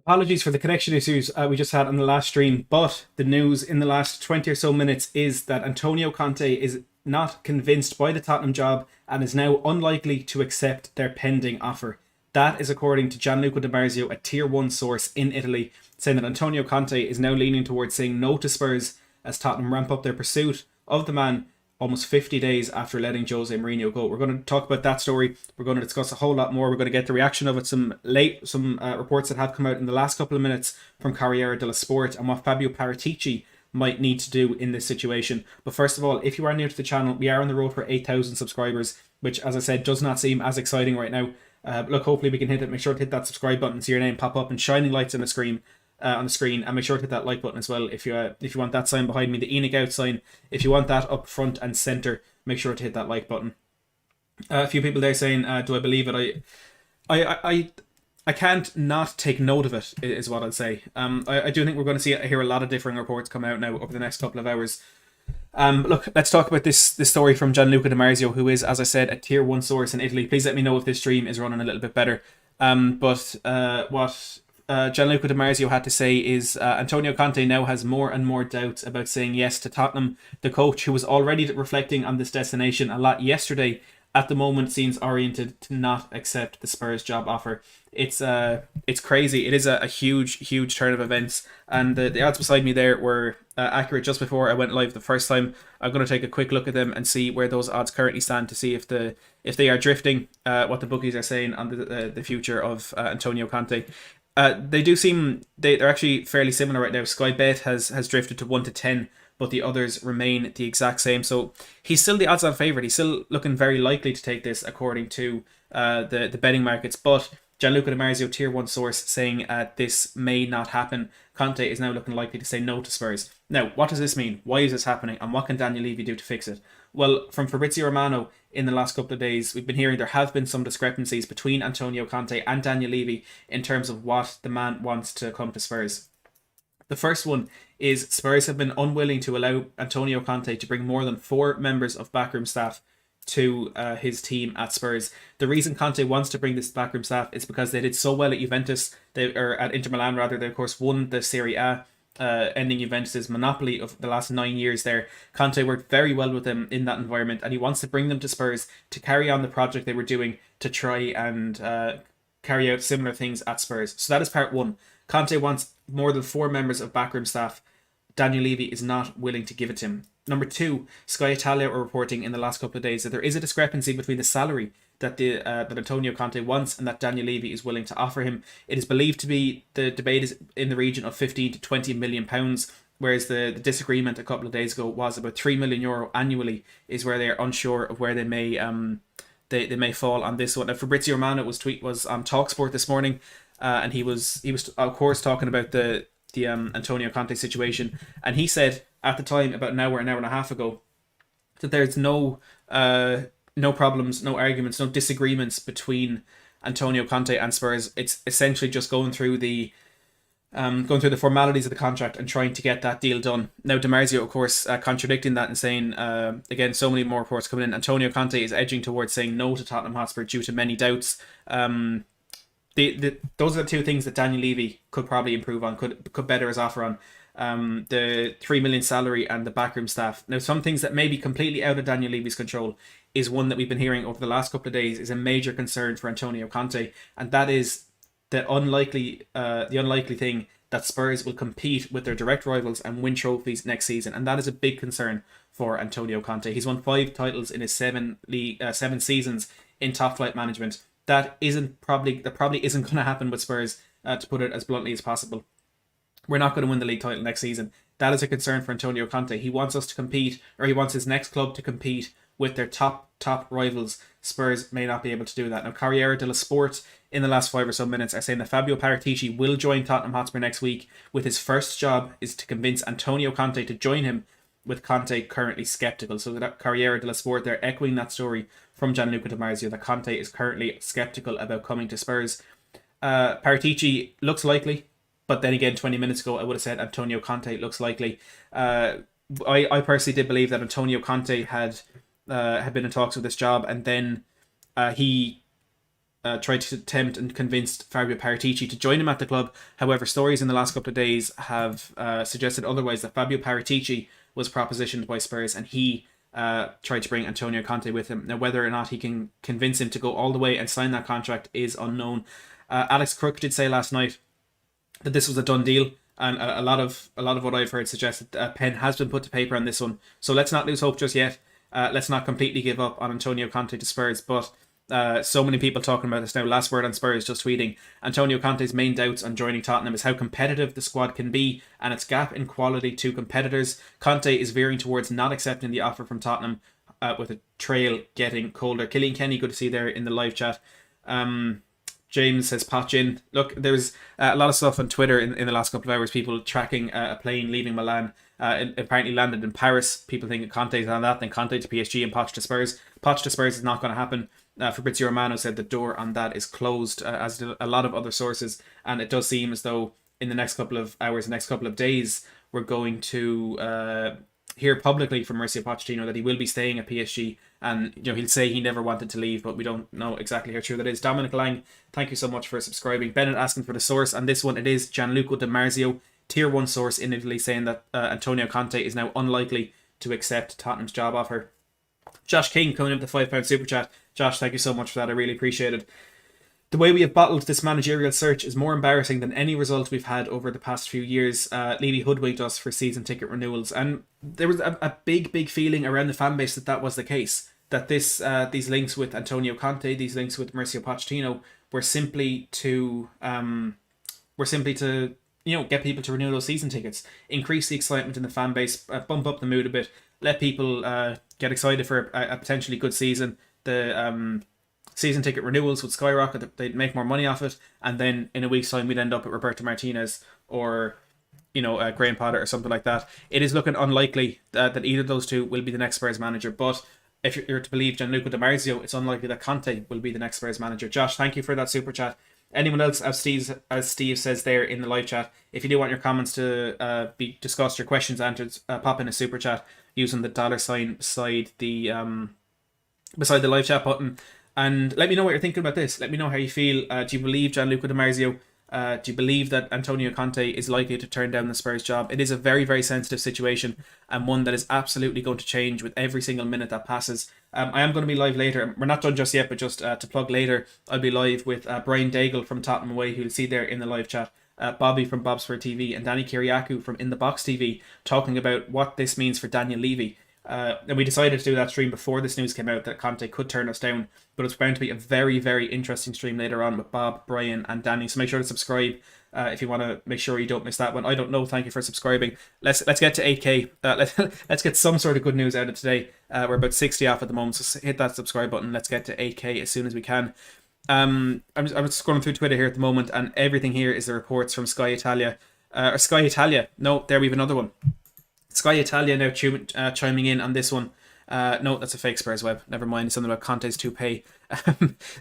Apologies for the connection issues we just had on the last stream, but the news in the last 20 or so minutes is that Antonio Conte is not convinced by the Tottenham job and is now unlikely to accept their pending offer. That is according to Gianluca Di Marzio, a tier 1 source in Italy, saying that Antonio Conte is now leaning towards saying no to Spurs as Tottenham ramp up their pursuit of the man almost 50 days after letting Jose Mourinho go. We're going to talk about that story. We're going to discuss a whole lot more. We're going to get the reaction of it, some reports that have come out in the last couple of minutes from Corriere dello Sport and what Fabio Paratici might need to do in this situation. But first of all, if you are new to the channel, we are on the road for 8,000 subscribers, which, as I said, does not seem as exciting right now. Look, hopefully we can hit it. Make sure to hit that subscribe button, see your name pop up and shining lights on the screen. And make sure to hit that like button as well if you want that sign behind me, the Enoch out sign. If you want that up front and center, make sure to hit that like button. A few people there saying, "Do I believe it?" I can't not take note of it. Is what I'd say. I do think we're going to hear a lot of differing reports come out now over the next couple of hours. Look, let's talk about this story from Gianluca Di Marzio, who is, as I said, a tier 1 source in Italy. Please let me know if this stream is running a little bit better. What Gianluca Di Marzio had to say is Antonio Conte now has more and more doubts about saying yes to Tottenham. The coach, who was already reflecting on this destination a lot yesterday, at the moment seems oriented to not accept the Spurs job offer. It's crazy. It is a huge turn of events, and the odds beside me there were accurate just before I went live the first time. I'm going to take a quick look at them and see where those odds currently stand to see if they are drifting, what the bookies are saying on the future of Antonio Conte. They do seem they're actually fairly similar right now. Sky Bet has drifted to 1 to 10, but the others remain the exact same. So he's still the odds-on favourite. He's still looking very likely to take this according to the betting markets. But Gianluca Di Marzio, tier 1 source, saying this may not happen. Conte is now looking likely to say no to Spurs. Now, what does this mean? Why is this happening? And what can Daniel Levy do to fix it? Well, from Fabrizio Romano in the last couple of days, we've been hearing there have been some discrepancies between Antonio Conte and Daniel Levy in terms of what the man wants to come to Spurs. The first one is Spurs have been unwilling to allow Antonio Conte to bring more than 4 members of backroom staff to his team at Spurs. The reason Conte wants to bring this backroom staff is because they did so well at Juventus, or at Inter Milan rather. They of course won the Serie A, ending Juventus's monopoly of the last 9 years there. Conte worked very well with them in that environment, and he wants to bring them to Spurs to carry on the project they were doing to try and carry out similar things at Spurs. So that is part one. Conte wants more than 4 members of backroom staff. Daniel Levy is not willing to give it to him. Number 2, Sky Italia are reporting in the last couple of days that there is a discrepancy between the salary that Antonio Conte wants and that Daniel Levy is willing to offer him. It is believed to be, the debate is in the region of 15 to 20 million pounds, whereas the disagreement a couple of days ago was about €3 million annually, is where they are unsure of where they may they may fall on this one. Now, Fabrizio Romano was on Talksport this morning, and he was of course talking about the Antonio Conte situation, and he said at the time, about an hour and a half ago, that there's no problems, no arguments, no disagreements between Antonio Conte and Spurs. It's essentially just going through the formalities of the contract and trying to get that deal done. Now, Di Marzio, of course, contradicting that and saying, again, so many more reports coming in, Antonio Conte is edging towards saying no to Tottenham Hotspur due to many doubts. Those are the two things that Daniel Levy could probably improve on, could better his offer on. The 3 million salary and the backroom staff. Now, some things that may be completely out of Daniel Levy's control is one that we've been hearing over the last couple of days is a major concern for Antonio Conte, and that is the unlikely thing that Spurs will compete with their direct rivals and win trophies next season, and that is a big concern for Antonio Conte. He's won 5 titles in his 7 seasons in top flight management. That probably isn't going to happen with Spurs, to put it as bluntly as possible. We're not going to win the league title next season. That is a concern for Antonio Conte. He wants us to compete, or he wants his next club to compete with their top rivals. Spurs may not be able to do that. Now, Corriere dello Sport in the last 5 or so minutes are saying that Fabio Paratici will join Tottenham Hotspur next week, with his first job is to convince Antonio Conte to join him, with Conte currently sceptical. So that Corriere dello Sport, they're echoing that story from Gianluca Di Marzio, that Conte is currently sceptical about coming to Spurs. Paratici looks likely, but then again, 20 minutes ago, I would have said Antonio Conte looks likely. I personally did believe that Antonio Conte had been in talks with this job, and then he tried to tempt and convinced Fabio Paratici to join him at the club. However, stories in the last couple of days have suggested otherwise, that Fabio Paratici was propositioned by Spurs and he tried to bring Antonio Conte with him. Now, whether or not he can convince him to go all the way and sign that contract is unknown. Alex Crook did say last night that this was a done deal, and a lot of what I've heard suggests that pen has been put to paper on this one. So let's not lose hope just yet. Let's not completely give up on Antonio Conte to Spurs, but so many people talking about this now. Last word on Spurs, just tweeting, Antonio Conte's main doubts on joining Tottenham is how competitive the squad can be and its gap in quality to competitors. Conte is veering towards not accepting the offer from Tottenham, with a trail getting colder. Killian Kenny, good to see there in the live chat. James says, patch in. Look, there's a lot of stuff on Twitter in the last couple of hours. People tracking a plane leaving Milan. It apparently landed in Paris. People think Conte's on that, then Conte to PSG and Poch to Spurs. Poch to Spurs is not going to happen. Fabrizio Romano said the door on that is closed, as did a lot of other sources. And it does seem as though in the next couple of hours, next couple of days, we're going to hear publicly from Mauricio Pochettino that he will be staying at PSG. And he'll say he never wanted to leave, but we don't know exactly how true that is. Dominic Lang, thank you so much for subscribing. Bennett asking for the source on this one. It is Gianluca Di Marzio, tier 1 source in Italy, saying that Antonio Conte is now unlikely to accept Tottenham's job offer. Josh King coming in with the £5 super chat. Josh, thank you so much for that. I really appreciate it. The way we have bottled this managerial search is more embarrassing than any result we've had over the past few years. Levy hoodwinked us for season ticket renewals, and there was a big feeling around the fan base that was the case. That these links with Antonio Conte, these links with Mauricio Pochettino, were simply to get people to renew those season tickets, increase the excitement in the fan base, bump up the mood a bit, let people get excited for a potentially good season. The season ticket renewals would skyrocket, they'd make more money off it, and then in a week's time we'd end up with Roberto Martinez or Graham Potter or something like that. It is looking unlikely that either of those two will be the next Spurs manager, but if you're to believe Gianluca Di Marzio, it's unlikely that Conte will be the next Spurs manager. Josh, thank you for that super chat. Anyone else, as Steve says there in the live chat, if you do want your comments to be discussed, your questions answered, pop in a super chat using the $ beside the live chat button. And let me know what you're thinking about this. Let me know how you feel. Do you believe Gianluca Di Marzio? Do you believe that Antonio Conte is likely to turn down the Spurs job? It is a very, very sensitive situation, and one that is absolutely going to change with every single minute that passes. I am going to be live later. We're not done just yet, but just to plug later, I'll be live with Brian Daigle from Tottenham Away, who you'll see there in the live chat, Bobby from Bobspur TV, and Danny Kiriakou from In The Box TV, talking about what this means for Daniel Levy. And we decided to do that stream before this news came out that Conte could turn us down, but it's bound to be a very, very interesting stream later on with Bob, Brian and Danny, so make sure to subscribe if you want to make sure you don't miss that one. I don't know, thank you for subscribing. Let's get to 8k. Let's get some sort of good news out of today. We're about 60 off at the moment, so hit that subscribe button. Let's get to 8k as soon as we can. I'm just scrolling through Twitter here at the moment, and everything here is the reports from Sky Italia. No, there we have another one. Sky Italia now chiming in on this one. No, that's a fake Spurs web. Never mind, something about Conte's toupee.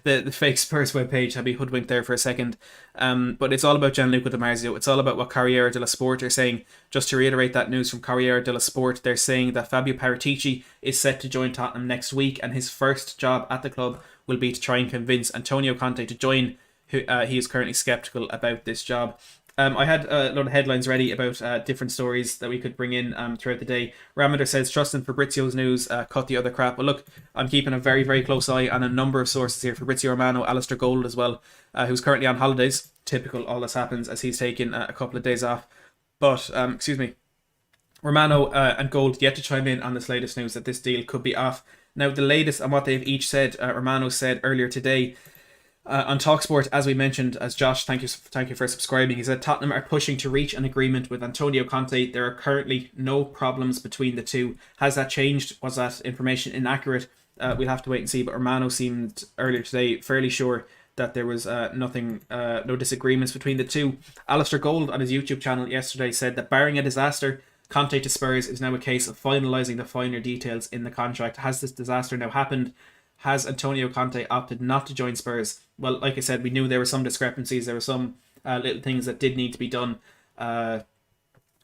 The fake Spurs web page had me hoodwinked there for a second. But it's all about Gianluca Di Marzio. It's all about what Corriere dello Sport are saying. Just to reiterate that news from Corriere dello Sport, they're saying that Fabio Paratici is set to join Tottenham next week, and his first job at the club will be to try and convince Antonio Conte to join. He is currently sceptical about this job. I had a lot of headlines ready about different stories that we could bring in throughout the day. Ramader says, trust in Fabrizio's news, cut the other crap. Well, look, I'm keeping a very, very close eye on a number of sources here. Fabrizio Romano, Alistair Gold as well, who's currently on holidays. Typical, all this happens as he's taken a couple of days off. But, Romano and Gold yet to chime in on this latest news that this deal could be off. Now, the latest on what they've each said, Romano said earlier today, on TalkSport, as we mentioned, as Josh, thank you for subscribing, he said Tottenham are pushing to reach an agreement with Antonio Conte. There are currently no problems between the two. Has that changed? Was that information inaccurate? We'll have to wait and see, but Romano seemed earlier today fairly sure that there was no disagreements between the two. Alistair Gold on his YouTube channel yesterday said that barring a disaster, Conte to Spurs is now a case of finalising the finer details in the contract. Has this disaster now happened? Has Antonio Conte opted not to join Spurs? Well, like I said, we knew there were some discrepancies. There were some little things that did need to be done with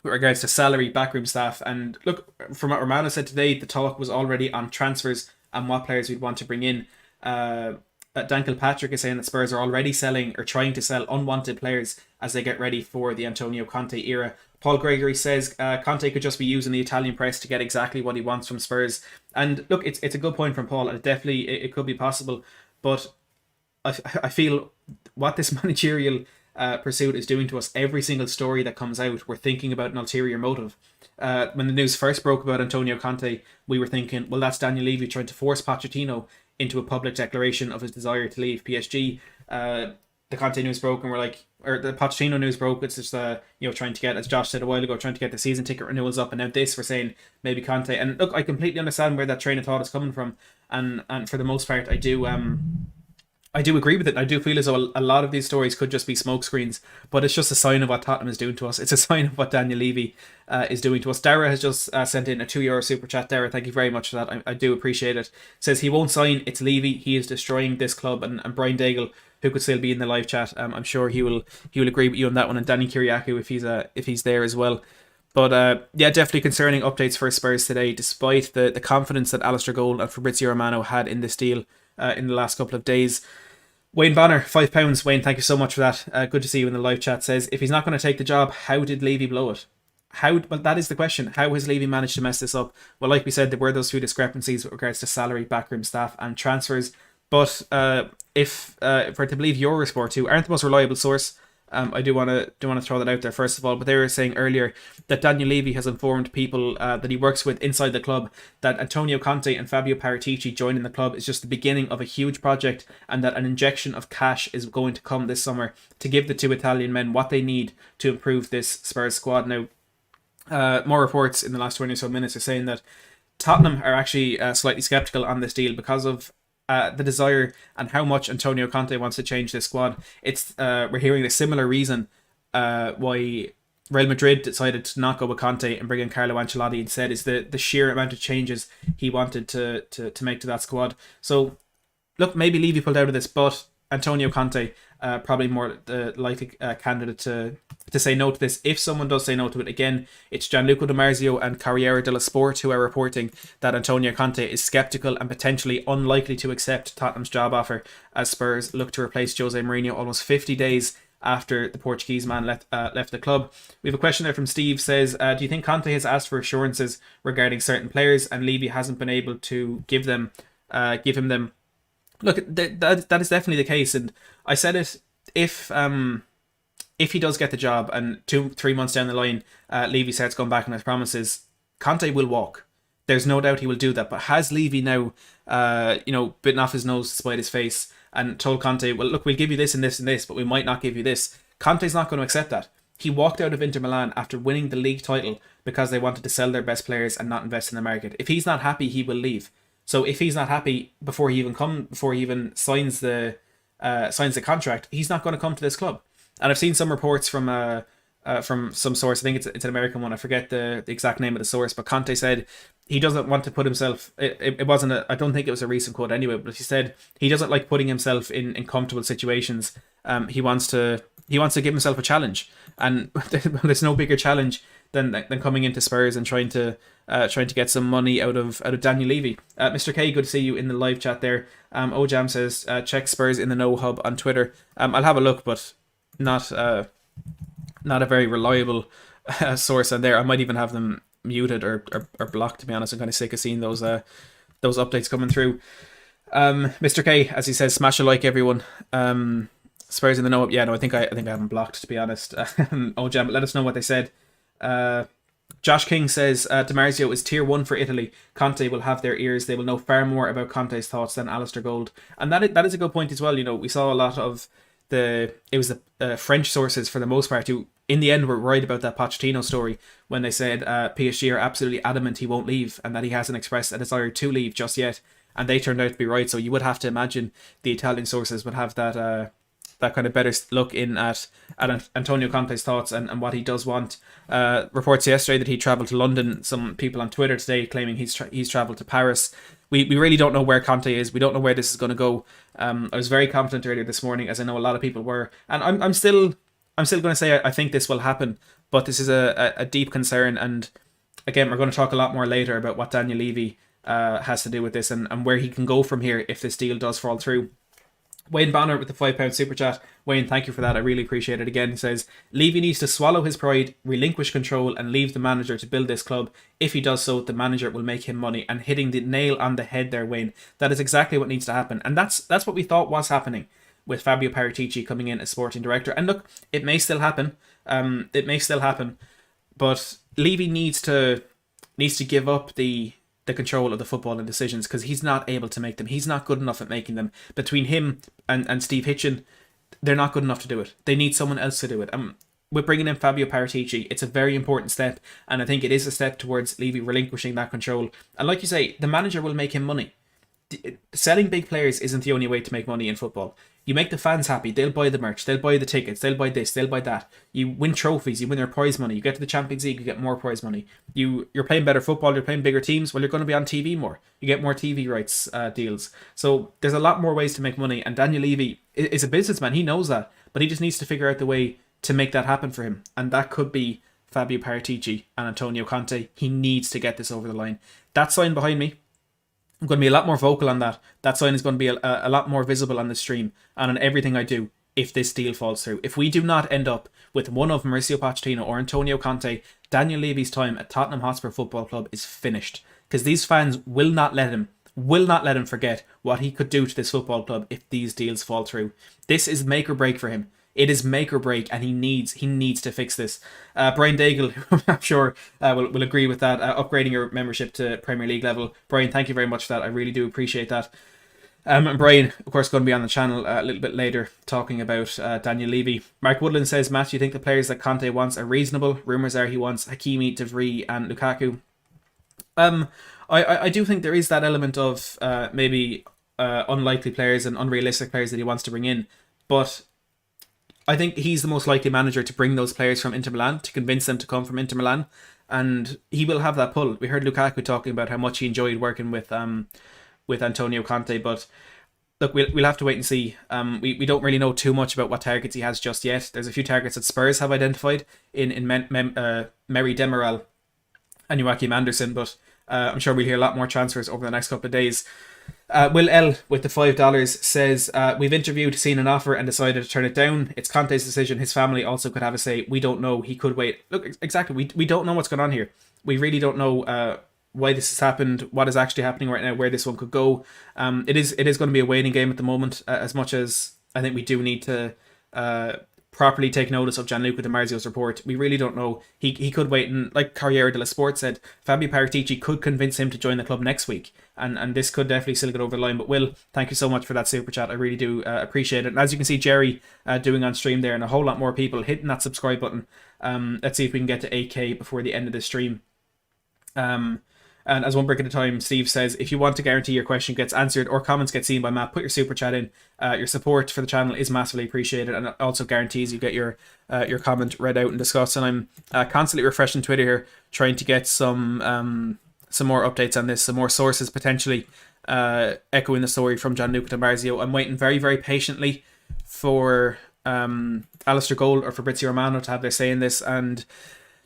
regards to salary, backroom staff. And look, from what Romano said today, the talk was already on transfers and what players we'd want to bring in. Dan Kilpatrick is saying that Spurs are already selling or trying to sell unwanted players as they get ready for the Antonio Conte era. Paul Gregory says Conte could just be using the Italian press to get exactly what he wants from Spurs. And look, it's a good point from Paul. It could be possible, but I feel what this managerial pursuit is doing to us. Every single story that comes out, we're thinking about an ulterior motive. When the news first broke about Antonio Conte, we were thinking, well, that's Daniel Levy trying to force Pochettino into a public declaration of his desire to leave PSG. The Conte news broke, and we're like, or the Pochettino news broke. It's just trying to get, as Josh said a while ago, trying to get the season ticket renewals up, and now this we're saying maybe Conte. And look, I completely understand where that train of thought is coming from, and for the most part, I do agree with it. I do feel as though a lot of these stories could just be smokescreens, but it's just a sign of what Tottenham is doing to us. It's a sign of what Daniel Levy is doing to us. Dara has just sent in a €2 super chat. Dara, thank you very much for that. I do appreciate it. Says he won't sign. It's Levy. He is destroying this club. And Brian Daigle, who could still be in the live chat, I'm sure he will agree with you on that one. And Danny Kiriakou, if he's there as well. But definitely concerning updates for Spurs today, despite the confidence that Alistair Gold and Fabrizio Romano had in this deal in the last couple of days. Wayne Bonner, £5. Wayne, thank you so much for that. Good to see you in the live chat. Says, if he's not going to take the job, how did Levy blow it? Well, that is the question. How has Levy managed to mess this up? Well, like we said, there were those few discrepancies with regards to salary, backroom staff, and transfers. But if we're to believe Eurosport, who aren't the most reliable source, I do want to throw that out there first of all. But they were saying earlier that Daniel Levy has informed people that he works with inside the club that Antonio Conte and Fabio Paratici joining the club is just the beginning of a huge project, and that an injection of cash is going to come this summer to give the two Italian men what they need to improve this Spurs squad. Now, more reports in the last 20 or so minutes are saying that Tottenham are actually slightly sceptical on this deal because of the desire and how much Antonio Conte wants to change this squad. It's we're hearing a similar reason why Real Madrid decided to not go with Conte and bring in Carlo Ancelotti instead, is the sheer amount of changes he wanted to make to that squad. So look, maybe Levy pulled out of this, but Antonio Conte probably more the likely candidate to say no to this. If someone does say no to it, again, it's Gianluca Di Marzio and Corriere dello Sport who are reporting that Antonio Conte is sceptical and potentially unlikely to accept Tottenham's job offer as Spurs look to replace Jose Mourinho almost 50 days after the Portuguese man left the club. We have a question there from Steve. Says, do you think Conte has asked for assurances regarding certain players and Levy hasn't been able to give him them? Look, that is definitely the case, and I said it, if he does get the job and 2-3 months down the line, Levy starts going back on his promises, Conte will walk. There's no doubt he will do that. But has Levy now, bitten off his nose to spite his face and told Conte, well, look, we'll give you this and this and this, but we might not give you this? Conte's not going to accept that. He walked out of Inter Milan after winning the league title because they wanted to sell their best players and not invest in the market. If he's not happy, he will leave. So if he's not happy before he even signs the contract, he's not going to come to this club. And I've seen some reports from some source. I think it's an American one. I forget the exact name of the source, but Conte said he doesn't want to put himself. It wasn't. I don't think it was a recent quote anyway. But he said he doesn't like putting himself in comfortable situations. He wants to give himself a challenge, and there's no bigger challenge than coming into Spurs and trying to get some money out of Daniel Levy. Mr. K, good to see you in the live chat there. Ojam says, check Spurs in the No Hub on Twitter. I'll have a look, but not a very reliable source on there. I might even have them muted or blocked, to be honest. I'm kind of sick of seeing those updates coming through. Mr. K, as he says, smash a like, everyone. Spurs in the No Hub. Yeah, no, I think I have them blocked, to be honest. Ojam, let us know what they said. Josh King says, Di Marzio is tier 1 for Italy. Conte will have their ears. They will know far more about Conte's thoughts than Alistair Gold. And that is a good point as well. We saw a lot of the French sources for the most part who in the end were worried about that Pochettino story when they said PSG are absolutely adamant he won't leave and that he hasn't expressed a desire to leave just yet. And they turned out to be right. So you would have to imagine the Italian sources would have that kind of better look in at Antonio Conte's thoughts and what he does want. Reports yesterday that he travelled to London. Some people on Twitter today claiming he's travelled to Paris. We really don't know where Conte is. We don't know where this is going to go. I was very confident earlier this morning, as I know a lot of people were, and I'm still going to say I think this will happen. But this is a deep concern, and again, we're going to talk a lot more later about what Daniel Levy has to do with this and where he can go from here if this deal does fall through. Wayne Banner with the £5 super chat. Wayne, thank you for that. I really appreciate it. Again, he says, Levy needs to swallow his pride, relinquish control, and leave the manager to build this club. If he does so, the manager will make him money. And hitting the nail on the head there, Wayne. That is exactly what needs to happen. And that's what we thought was happening with Fabio Paratici coming in as sporting director. And look, it may still happen. But Levy needs to give up the control of the football and decisions, because he's not able to make them. He's not good enough at making them. Between him and Steve Hitchen, they're not good enough to do it. They need someone else to do it. We're bringing in Fabio Paratici. It's a very important step, and I think it is a step towards Levy relinquishing that control. And like you say, the manager will make him money. Selling big players isn't the only way to make money in football. You make the fans happy, they'll buy the merch, they'll buy the tickets, they'll buy this, they'll buy that. You win trophies, you win their prize money, you get to the Champions League, you get more prize money. You're playing better football, you're playing bigger teams, well, you're going to be on TV more. You get more TV rights deals. So there's a lot more ways to make money, and Daniel Levy is a businessman, he knows that, but he just needs to figure out the way to make that happen for him. And that could be Fabio Paratici and Antonio Conte. He needs to get this over the line. That sign behind me, I'm going to be a lot more vocal on that. That sign is going to be a lot more visible on the stream and on everything I do if this deal falls through. If we do not end up with one of Mauricio Pochettino or Antonio Conte, Daniel Levy's time at Tottenham Hotspur Football Club is finished. Because these fans will not let him forget what he could do to this football club if these deals fall through. This is make or break for him. It is make or break, and he needs to fix this. Brian Daigle, who I'm sure will agree with that, upgrading your membership to Premier League level. Brian, thank you very much for that. I really do appreciate that. And Brian, of course, going to be on the channel a little bit later talking about Daniel Levy. Mark Woodland says, Matt, do you think the players that Conte wants are reasonable? Rumours are he wants Hakimi, De Vrij and Lukaku. I do think there is that element of maybe unlikely players and unrealistic players that he wants to bring in. But I think he's the most likely manager to bring those players from Inter Milan, to convince them to come from Inter Milan, and he will have that pull. We heard Lukaku talking about how much he enjoyed working with Antonio Conte, but look, we'll have to wait and see. We don't really know too much about what targets he has just yet. There's a few targets that Spurs have identified in Merry Demiral and Joachim Anderson, but I'm sure we'll hear a lot more transfers over the next couple of days. Will L with the $5 says, we've interviewed, seen an offer and decided to turn it down. It's Conte's decision. His family also could have a say. We don't know. He could wait. Look, exactly. We don't know what's going on here. We really don't know why this has happened, what is actually happening right now, where this one could go. It is going to be a waiting game at the moment, as much as I think we do need to properly take notice of Gianluca Di Marzio's report. We really don't know. He could wait, and like Corriere dello Sport said, Fabio Paratici could convince him to join the club next week, and this could definitely still get over the line. But Will, thank you so much for that super chat. I really do appreciate it. And as you can see, Jerry doing on stream there, and a whole lot more people hitting that subscribe button. Let's see if we can get to 8k before the end of the stream. And as one brick at a time, Steve says, if you want to guarantee your question gets answered or comments get seen by Matt, put your super chat in. Your support for the channel is massively appreciated, and it also guarantees you get your comment read out and discussed. And I'm constantly refreshing Twitter here, trying to get some more updates on this, some more sources potentially echoing the story from Gianluca Di Marzio. I'm waiting very, very patiently for Alistair Gold or Fabrizio Romano to have their say in this. And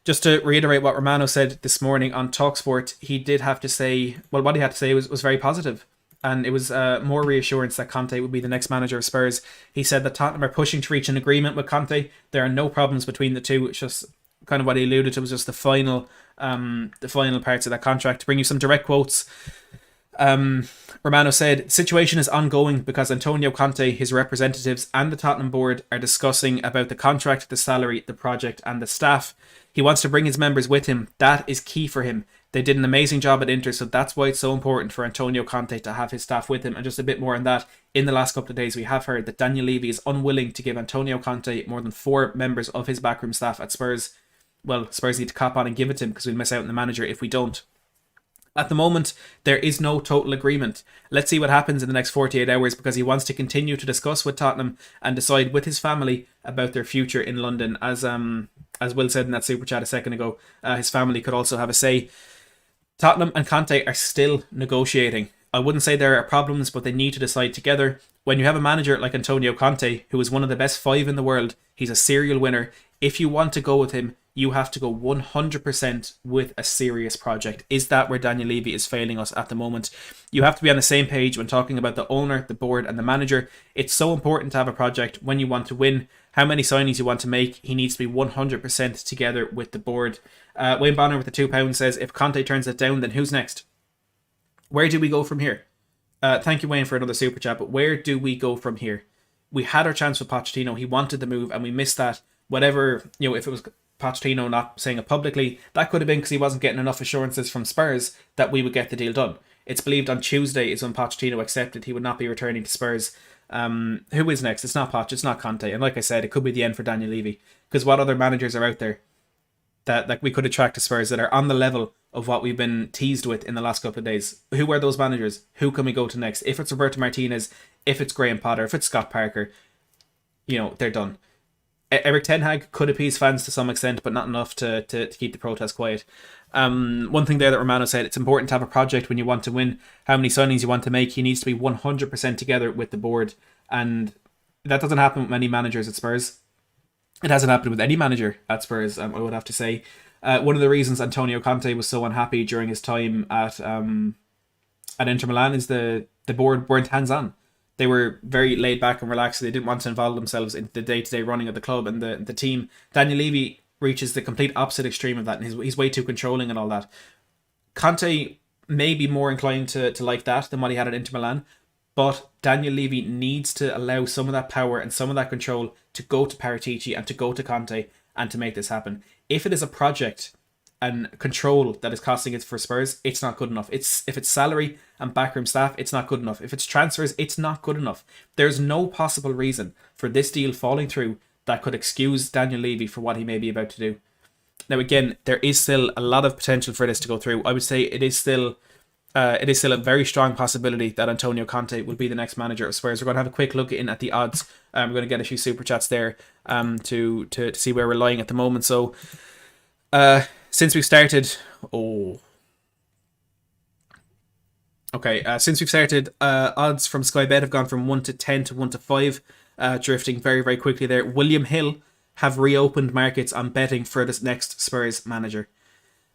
just to reiterate what Romano said this morning on TalkSport, he did have to say, well, what he had to say was very positive. And it was more reassurance that Conte would be the next manager of Spurs. He said that Tottenham are pushing to reach an agreement with Conte. There are no problems between the two. It's just kind of what he alluded to was just the final parts of that contract. To bring you some direct quotes, Romano said, situation is ongoing because Antonio Conte, his representatives and the Tottenham board are discussing about the contract, the salary, the project and the staff. He wants to bring his members with him. That is key for him. They did an amazing job at Inter, so that's why it's so important for Antonio Conte to have his staff with him. And just a bit more on that, in the last couple of days we have heard that Daniel Levy is unwilling to give Antonio Conte more than 4 members of his backroom staff at Spurs. Well, Spurs need to cop on and give it to him because we'll miss out on the manager if we don't. At the moment, there is no total agreement. Let's see what happens in the next 48 hours because he wants to continue to discuss with Tottenham and decide with his family about their future in London. As Will said in that super chat a second ago, his family could also have a say. Tottenham and Conte are still negotiating. I wouldn't say there are problems, but they need to decide together. When you have a manager like Antonio Conte, who is one of the best 5 in the world, he's a serial winner. If you want to go with him, You have to go 100% with a serious project. Is that where Daniel Levy is failing us at the moment? You have to be on the same page when talking about the owner, the board, and the manager. It's so important to have a project when you want to win. How many signings you want to make, he needs to be 100% together with the board. Wayne Bonner with the £2 says, if Conte turns it down, then who's next? Where do we go from here? Thank you, Wayne, for another super chat, but where do we go from here? We had our chance with Pochettino. He wanted the move, and we missed that. Whatever, if it was Pochettino not saying it publicly, that could have been because he wasn't getting enough assurances from Spurs that we would get the deal done. It's believed on Tuesday is when Pochettino accepted he would not be returning to Spurs. Who is next? It's not Poch, it's not Conte. And like I said, it could be the end for Daniel Levy. Because what other managers are out there that we could attract to Spurs that are on the level of what we've been teased with in the last couple of days? Who are those managers? Who can we go to next? If it's Roberto Martinez, if it's Graham Potter, if it's Scott Parker, they're done. Eric Ten Hag could appease fans to some extent, but not enough to keep the protest quiet. One thing there that Romano said, it's important to have a project when you want to win. How many signings you want to make, he needs to be 100% together with the board. And that doesn't happen with many managers at Spurs. It hasn't happened with any manager at Spurs, I would have to say. One of the reasons Antonio Conte was so unhappy during his time at Inter Milan is the board weren't hands-on. They were very laid back and relaxed. They didn't want to involve themselves in the day-to-day running of the club and the team. Daniel Levy reaches the complete opposite extreme of that, and he's way too controlling and all that. Conte may be more inclined to like that than what he had at Inter Milan, but Daniel Levy needs to allow some of that power and some of that control to go to Paratici and to go to Conte and to make this happen. If it is a project and control that is costing it for Spurs, it's not good enough. If it's salary and backroom staff, it's not good enough. If it's transfers, it's not good enough. There's no possible reason for this deal falling through that could excuse Daniel Levy for what he may be about to do. Now, again, there is still a lot of potential for this to go through. I would say it is still a very strong possibility that Antonio Conte will be the next manager of Spurs. We're going to have a quick look in at the odds. We're going to get a few super chats there to see where we're lying at the moment. So, since we've started, since we've started, odds from Sky Bet have gone from 1 to 10 to 1 to 5, drifting very, very quickly there. William Hill have reopened markets on betting for this next Spurs manager.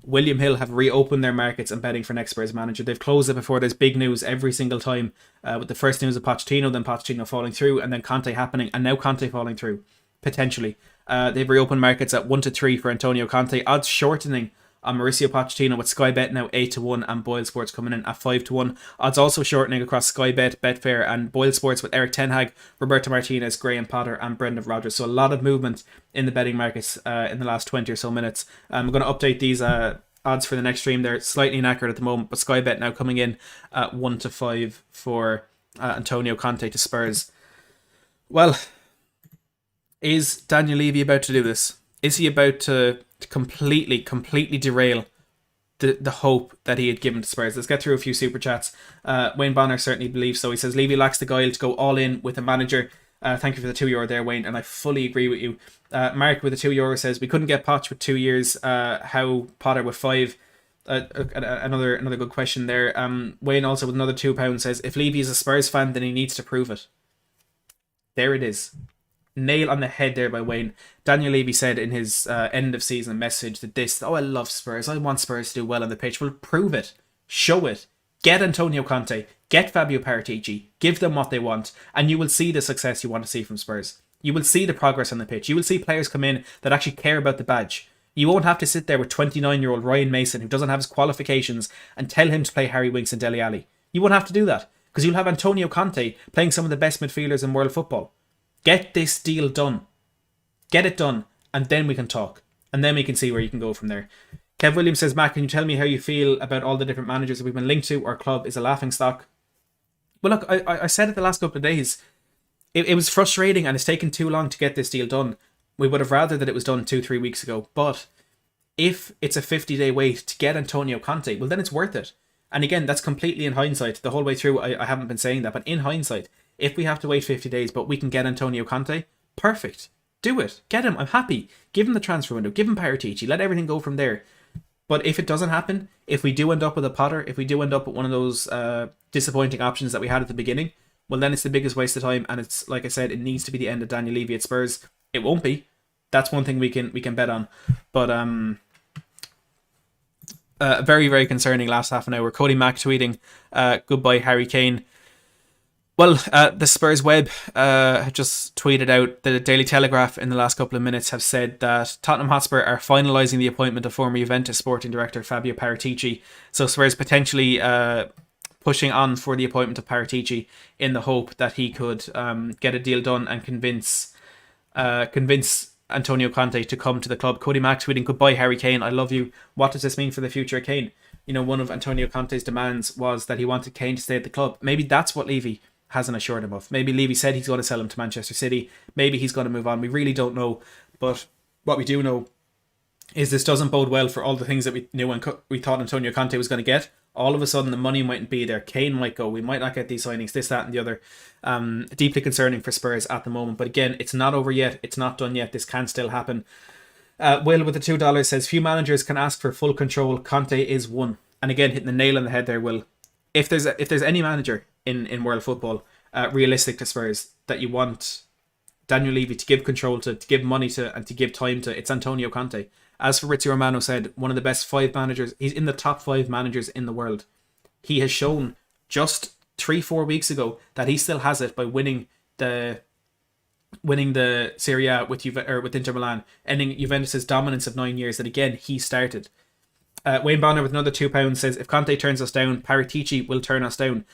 William Hill have reopened their markets and betting for next Spurs manager. They've closed it before there's big news every single time, with the first news of Pochettino, then Pochettino falling through, and then Conte happening, and now Conte falling through, potentially. They've reopened markets at 1 to 3 for Antonio Conte. Odds shortening on Mauricio Pochettino with Sky Bet now 8 to 1 and Boyle Sports coming in at 5 to 1. Odds also shortening across Sky Bet, Betfair and Boyle Sports with Eric Ten Hag, Roberto Martinez, Graham Potter and Brendan Rodgers. So a lot of movement in the betting markets in the last 20 or so minutes. I'm going to update these odds for the next stream. They're slightly inaccurate at the moment, but Sky Bet now coming in at 1 to 5 for Antonio Conte to Spurs. Well, is Daniel Levy about to do this? Is he about to completely derail the hope that he had given to Spurs? Let's get through a few super chats. Wayne Bonner certainly believes so. He says Levy lacks the guile to go all in with a manager. Thank you for the €2 there, Wayne, and I fully agree with you. Mark with the €2 says we couldn't get Poch with 2 years. How Potter with 5? Another good question there. Wayne also with another £2 says if Levy is a Spurs fan, then he needs to prove it. There it is. Nail on the head there by Wayne. Daniel Levy said in his end of season message that I love Spurs. I want Spurs to do well on the pitch. Well, prove it. Show it. Get Antonio Conte. Get Fabio Paratici. Give them what they want. And you will see the success you want to see from Spurs. You will see the progress on the pitch. You will see players come in that actually care about the badge. You won't have to sit there with 29-year-old Ryan Mason who doesn't have his qualifications and tell him to play Harry Winks and Dele Alli. You won't have to do that because you'll have Antonio Conte playing some of the best midfielders in world football. Get this deal done. Get it done, and then we can talk. And then we can see where you can go from there. Kev Williams says, Matt, can you tell me how you feel about all the different managers that we've been linked to? Our club is a laughing stock. Well, look, I said it the last couple of days. It was frustrating and it's taken too long to get this deal done. We would have rather that it was done 2-3 weeks ago. But if it's a 50-day wait to get Antonio Conte, well, then it's worth it. And again, that's completely in hindsight. The whole way through, I haven't been saying that. But in hindsight, if we have to wait 50 days, but we can get Antonio Conte, perfect. Do it. Get him. I'm happy. Give him the transfer window. Give him Paratici. Let everything go from there. But if it doesn't happen, if we do end up with a Potter, if we do end up with one of those disappointing options that we had at the beginning, well, then it's the biggest waste of time. And it's, like I said, it needs to be the end of Daniel Levy at Spurs. It won't be. that's one thing we can bet on. But very, very concerning last half an hour. Cody Mack tweeting, goodbye Harry Kane. Well, the Spurs web have just tweeted out. The Daily Telegraph in the last couple of minutes have said that Tottenham Hotspur are finalising the appointment of former Juventus sporting director Fabio Paratici. So Spurs potentially pushing on for the appointment of Paratici in the hope that he could get a deal done and convince Antonio Conte to come to the club. Cody Mack tweeting, goodbye Harry Kane, I love you. What does this mean for the future of Kane? You know, one of Antonio Conte's demands was that he wanted Kane to stay at the club. Maybe that's what Levy hasn't assured him of. Maybe Levy said he's going to sell him to Manchester City. Maybe he's going to move on. We really don't know. But what we do know is this doesn't bode well for all the things that we knew and we thought Antonio Conte was going to get. All of a sudden, the money mightn't be there. Kane might go. We might not get these signings, this, that, and the other. Deeply concerning for Spurs at the moment. But again, it's not over yet. It's not done yet. This can still happen. Will with the $2 says, few managers can ask for full control. Conte is one. And again, hitting the nail on the head there, Will. If there's any manager in world football, realistic to Spurs, that you want Daniel Levy to give control to give money to, and to give time to, it's Antonio Conte. As Fabrizio Romano said, one of the best 5 managers. He's in the top 5 managers in the world. He has shown just 3-4 weeks ago that he still has it by winning the Serie A with Inter Milan, ending Juventus' dominance of 9 years that again he started. Wayne Bonner with another £2 says, if Conte turns us down, Paratici will turn us down.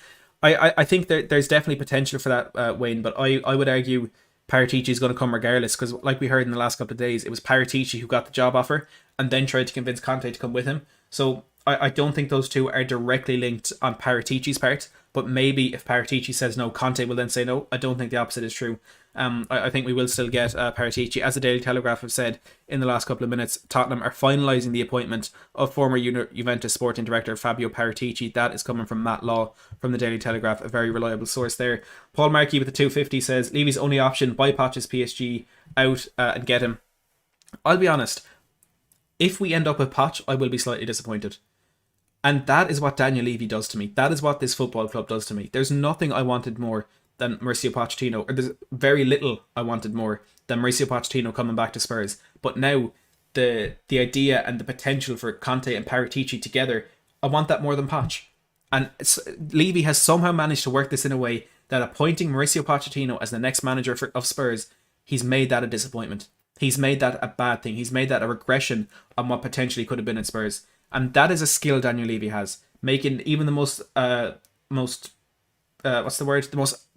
I think there's definitely potential for that, Wayne, but I would argue Paratici is going to come regardless, because like we heard in the last couple of days, it was Paratici who got the job offer and then tried to convince Conte to come with him. So I don't think those two are directly linked on Paratici's part, but maybe if Paratici says no, Conte will then say no. I don't think the opposite is true. I think we will still get Paratici. As the Daily Telegraph have said in the last couple of minutes, Tottenham are finalising the appointment of former Juventus sporting director Fabio Paratici. That is coming from Matt Law from the Daily Telegraph, a very reliable source there. Paul Markey with the 250 says, Levy's only option, buy Poch's PSG out and get him. I'll be honest, if we end up with Poch, I will be slightly disappointed. And that is what Daniel Levy does to me. That is what this football club does to me. There's nothing I wanted more than Mauricio Pochettino, or there's very little I wanted more than Mauricio Pochettino coming back to Spurs. But now the idea and the potential for Conte and Paratici together, I want that more than Poch. And Levy has somehow managed to work this in a way that appointing Mauricio Pochettino as the next manager of Spurs, he's made that a disappointment. He's made that a bad thing. He's made that a regression on what potentially could have been at Spurs. And that is a skill Daniel Levy has, making even the most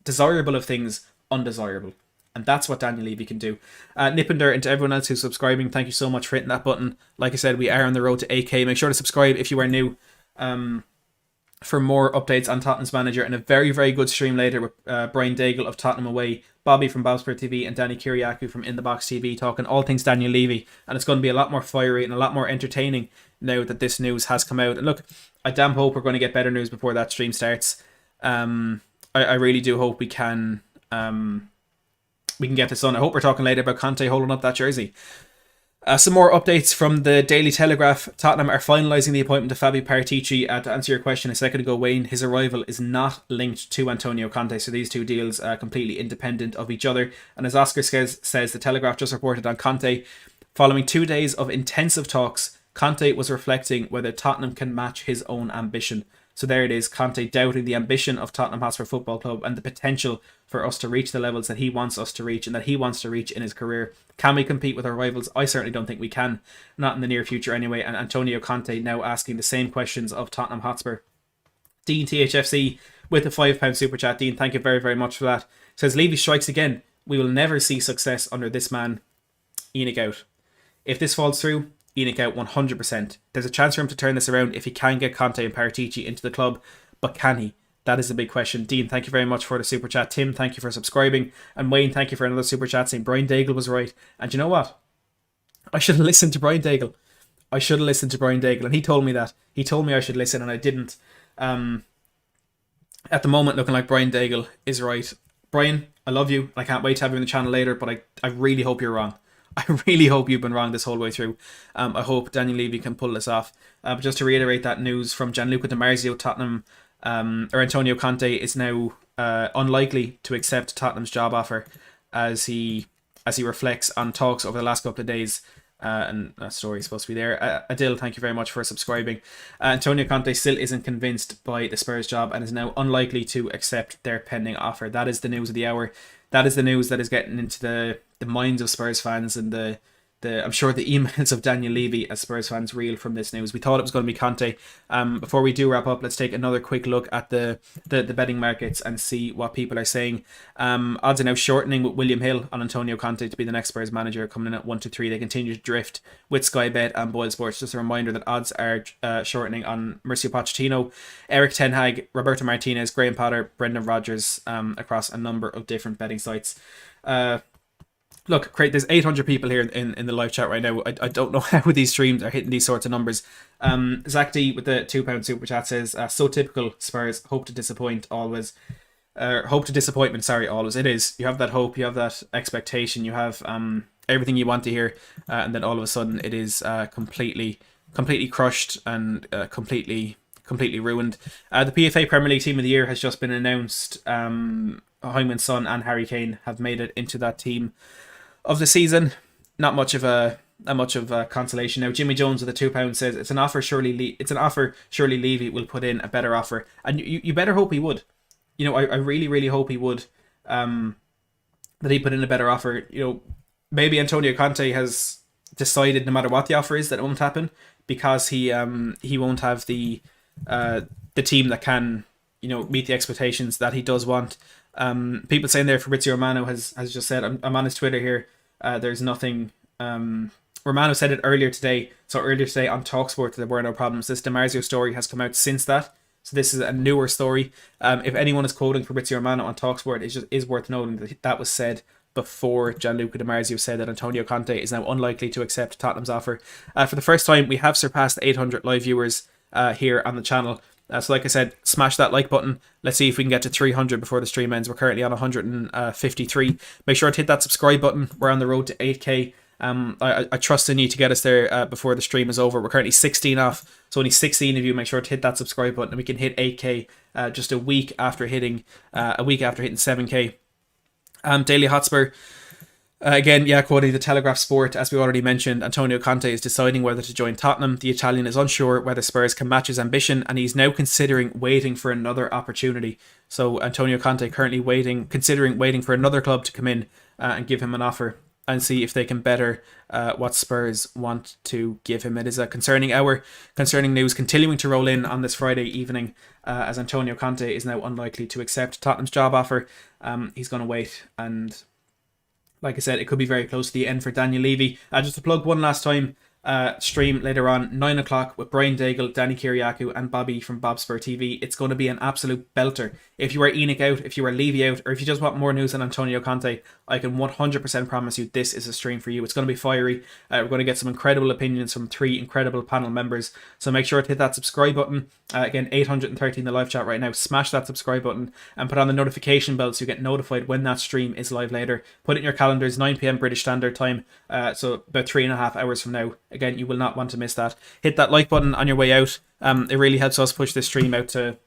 desirable of things undesirable. And that's what Daniel Levy can do. Nippinder, and to everyone else who's subscribing, thank you so much for hitting that button. Like I said, we are on the road to 8K. Make sure to subscribe if you are new for more updates on Tottenham's manager, and a very, very good stream later with Brian Daigle of Tottenham Away, Bobby from Bobspur TV, and Danny Kiriakou from In The Box TV, talking all things Daniel Levy. And it's going to be a lot more fiery and a lot more entertaining now that this news has come out. And look, I damn hope we're going to get better news before that stream starts. I really do hope we can get this done. I hope we're talking later about Conte holding up that jersey. Some more updates from the Daily Telegraph. Tottenham are finalising the appointment of Fabio Paratici. To answer your question a second ago, Wayne, his arrival is not linked to Antonio Conte, so these two deals are completely independent of each other. And as Oscar says, the Telegraph just reported on Conte. Following 2 days of intensive talks, Conte was reflecting whether Tottenham can match his own ambition. So there it is, Conte doubting the ambition of Tottenham Hotspur Football Club and the potential for us to reach the levels that he wants us to reach and that he wants to reach in his career. Can we compete with our rivals? I certainly don't think we can. Not in the near future anyway. And Antonio Conte now asking the same questions of Tottenham Hotspur. Dean THFC with a £5 super chat. Dean, thank you very, very much for that. Says, Levy strikes again. We will never see success under this man. ENIC out. If this falls through, ENIC out 100%. There's a chance for him to turn this around if he can get Conte and Paratici into the club, but can he? That is a big question. Dean, thank you very much for the super chat. Tim, thank you for subscribing. And Wayne, thank you for another super chat saying Brian Daigle was right. And you know what? I should have listened to Brian Daigle. And he told me that. He told me I should listen and I didn't. At the moment, looking like Brian Daigle is right. Brian, I love you. I can't wait to have you on the channel later, but I really hope you're wrong. I really hope you've been wrong this whole way through. I hope Daniel Levy can pull this off. But just to reiterate that news from Gianluca Di Marzio, Tottenham, or Antonio Conte is now unlikely to accept Tottenham's job offer, as he as he reflects on talks over the last couple of days. And that story is supposed to be there. Adil, thank you very much for subscribing. Antonio Conte still isn't convinced by the Spurs job and is now unlikely to accept their pending offer. That is the news of the hour. That is the news that is getting into the minds of Spurs fans, and I'm sure the emails of Daniel Levy as Spurs fans reel from this news. We thought it was going to be Conte. Before we do wrap up, let's take another quick look at the betting markets and see what people are saying. Odds are now shortening with William Hill on Antonio Conte to be the next Spurs manager, coming in at 1-3. They continue to drift with Sky Bet and Boyle Sports. Just a reminder that odds are shortening on Mauricio Pochettino, Eric Ten Hag, Roberto Martinez, Graham Potter, Brendan Rodgers, across a number of different betting sites. Look, Craig, there's 800 people here in the live chat right now. I don't know how these streams are hitting these sorts of numbers. Zach D with the £2 super chat says, so typical Spurs, hope to disappoint always. Hope to disappointment, sorry, always. It is. You have that hope, you have that expectation, you have everything you want to hear, and then all of a sudden it is completely crushed and completely ruined. The PFA Premier League Team of the Year has just been announced. Heung-min Son and Harry Kane have made it into that team of the season. Not much of a consolation now. Jimmy Jones with the £2 says it's an offer. Surely Levy will put in a better offer, and you better hope he would. You know, I really hope he would. That he put in a better offer. You know, maybe Antonio Conte has decided no matter what the offer is that it won't happen, because he won't have the team that can, you know, meet the expectations that he does want. People saying there, Fabrizio Romano has just said, I'm on his Twitter here, there's nothing. Romano said it earlier today on TalkSport that there were no problems. This DiMarzio story has come out since that, so this is a newer story. If anyone is quoting Fabrizio Romano on TalkSport, it just is worth noting that was said before Gianluca DiMarzio said that Antonio Conte is now unlikely to accept Tottenham's offer. For the first time, we have surpassed 800 live viewers here on the channel. So like I said, smash that like button. Let's see if we can get to 300 before the stream ends. We're currently on 153. Make sure to hit that subscribe button. We're on the road to 8k. I trust in you to get us there before the stream is over. We're currently 16 off, so only 16 of you. Make sure to hit that subscribe button, and we can hit 8k just a week after hitting 7k. Daily Hotspur. Again, quoting the Telegraph Sport, as we already mentioned, Antonio Conte is deciding whether to join Tottenham. The Italian is unsure whether Spurs can match his ambition, and he's now considering waiting for another opportunity. So Antonio Conte currently considering waiting for another club to come in and give him an offer and see if they can better what Spurs want to give him. It is a concerning hour. Concerning news continuing to roll in on this Friday evening, as Antonio Conte is now unlikely to accept Tottenham's job offer. He's going to wait, and like I said, it could be very close to the end for Daniel Levy. Just to plug one last time, stream later on, 9 o'clock with Brian Daigle, Danny Kiriakou and Bobby from Bobspur TV. It's going to be an absolute belter. If you are Enoch out, if you are Levy out, or if you just want more news on Antonio Conte, I can 100% promise you this is a stream for you. It's going to be fiery. We're going to get some incredible opinions from 3 incredible panel members. So make sure to hit that subscribe button. Again, 830 in the live chat right now. Smash that subscribe button and put on the notification bell so you get notified when that stream is live later. Put it in your calendars, 9 p.m. British Standard Time. So about 3.5 hours from now. Again, you will not want to miss that. Hit that like button on your way out. It really helps us push this stream out to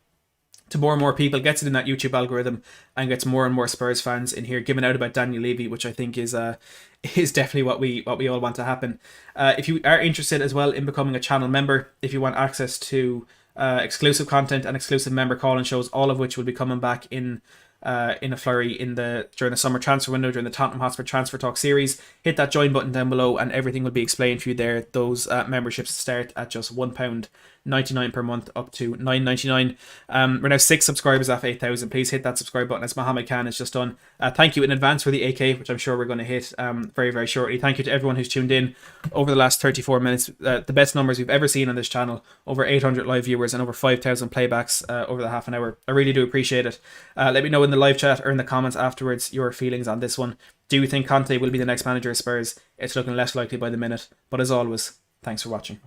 more and more people, gets it in that YouTube algorithm, and gets more and more Spurs fans in here giving out about Daniel Levy, which I think is definitely what we all want to happen. If you are interested as well in becoming a channel member, if you want access to exclusive content and exclusive member call-in shows, all of which will be coming back in a flurry during the summer transfer window, during the Tottenham Hotspur Transfer Talk series, hit that join button down below and everything will be explained for you there. Those memberships start at just £1.99 per month up to £9.99. We're now 6 subscribers off 8,000. Please hit that subscribe button, as Mohammed Khan has just done. Thank you in advance for the AK, which I'm sure we're going to hit very, very shortly. Thank you to everyone who's tuned in over the last 34 minutes. The best numbers we've ever seen on this channel. Over 800 live viewers and over 5,000 playbacks over the half an hour. I really do appreciate it. Let me know in the live chat or in the comments afterwards your feelings on this one. Do you think Conte will be the next manager of Spurs? It's looking less likely by the minute. But as always, thanks for watching.